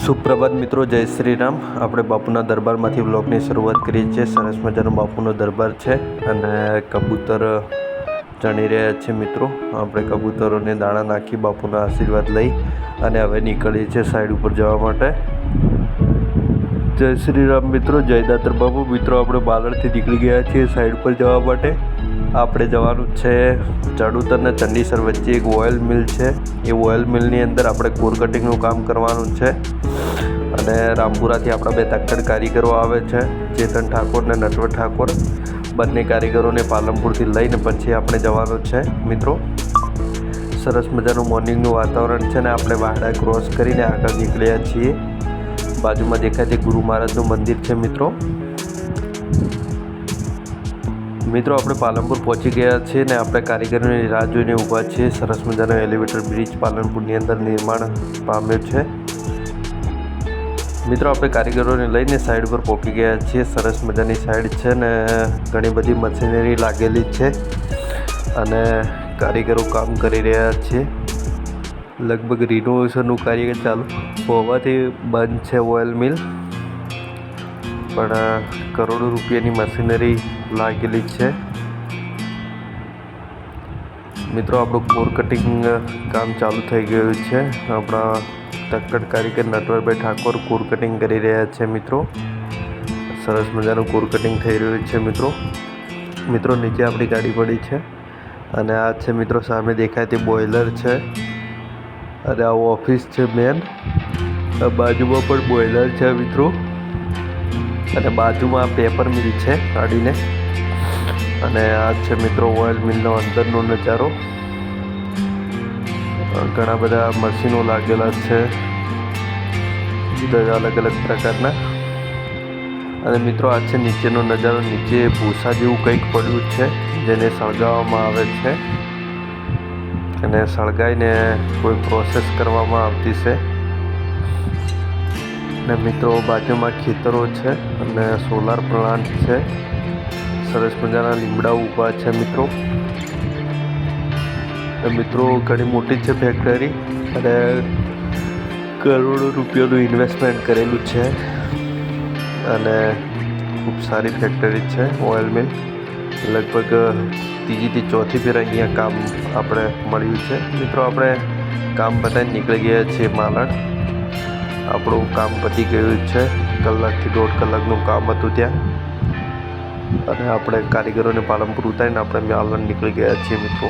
સુપ્રભાત મિત્રો, જય શ્રી રામ। આપણે બાપુના દરબારમાંથી વ્લોગની શરૂઆત કરી છે। સરસ મજાનો બાપુનો દરબાર છે અને કબૂતર ચણી રહ્યા છે મિત્રો। આપણે કબૂતરોને દાણા નાખી બાપુના આશીર્વાદ લઈ અને હવે નીકળીએ છીએ સાઈડ ઉપર જવા માટે। જય શ્રી રામ મિત્રો, જય દાતર બાપુ। મિત્રો આપણે બાલણથી નીકળી ગયા છીએ સાઈડ પર જવા માટે। આપણે જવાનું છે ચડુતર અને ચંડીસર વચ્ચે એક ઓઇલ મિલ છે। એ ઓઇલ મિલની અંદર આપણે કોર કટિંગનું કામ કરવાનું છે અને રામપુરાથી આપણા બે તક્કડ કારીગરો આવે છે, ચેતન ઠાકોર અને નટવર ઠાકોર। બંને કારીગરોને પાલનપુરથી લઈને પછી આપણે જવાનું છે મિત્રો। સરસ મજાનું મોર્નિંગનું વાતાવરણ છે ને આપણે વાડા ક્રોસ કરીને આગળ નીકળ્યા છીએ। બાજુમાં દેખાય તે ગુરુ મહારાજનું મંદિર છે મિત્રો। આપણે પાલનપુર પહોંચી ગયા છીએ ને આપણે કારીગરોની રાહ જોઈને ઊભા છીએ। સરસ મજાનો એલિવેટર બ્રિજ પાલનપુરની અંદર નિર્માણ પામ્યો છે મિત્રો। આપણે કારીગરોને લઈને સાઈડ પર પહોંચી ગયા છીએ। સરસ મજાની સાઈડ છે ને ઘણી બધી મશીનરી લાગેલી છે અને કારીગરો કામ કરી રહ્યા છે। લગભગ રિનોવેશનનું કાર્ય ચાલુ હોવાથી બંધ છે ઓઇલ મિલ, પણ કરોડો રૂપિયાની મશીનરી લાગેલી છે મિત્રો। આપણું કોર કટિંગ કામ ચાલુ થઈ ગયું છે। આપણા તક્કડ કારીગર નટવરભાઈ ઠાકોર કોર કટિંગ કરી રહ્યા છે મિત્રો। સરસ મજાનું કોર કટિંગ થઈ રહ્યું છે મિત્રો। નીચે આપણી ગાડી પડી છે અને આ છે મિત્રો સામે દેખાય તે બોઇલર છે અને આ ઓફિસ છે મેન। બાજુમાં પણ બોઇલર છે મિત્રો અને બાજુમાં પેપર મિલ છે ગાડીને। અને આ છે મિત્રો ઓઇલ મિલનો અંદરનો નજારો। ઘણા બધા મશીનો લાગેલા છે જુદા અલગ અલગ પ્રકારના। અને મિત્રો આ છે નીચેનો નજારો। નીચે ભૂસા જેવું કંઈક પડ્યું છે જેને સળગાવવામાં આવે છે અને સળગાઈને કોઈ પ્રોસેસ કરવામાં આવતી છે। અને મિત્રો બાજુમાં ખેતરો છે અને સોલાર પ્લાન્ટ છે। સરસ મજાના લીમડા ઊભા છે મિત્રો। ઘણી મોટી છે ફેક્ટરી અને કરોડો રૂપિયાનું ઇન્વેસ્ટમેન્ટ કરેલું છે અને ખૂબ સારી ફેક્ટરી છે ઓઇલ મિલ। લગભગ ત્રીજીથી ચોથી ફેર અહીંયા કામ આપણે મળ્યું છે મિત્રો। આપણે કામ બતાવીને નીકળી ગયા છીએ માલણ। આપણું કામ પતી ગયું છે। કલાકથી 1.5 કલાકનું કામ હતું ત્યાં અને આપણે કારીગરોને પાલનપુર ઉતારીને આપણે માલણ નીકળી ગયા છીએ મિત્રો।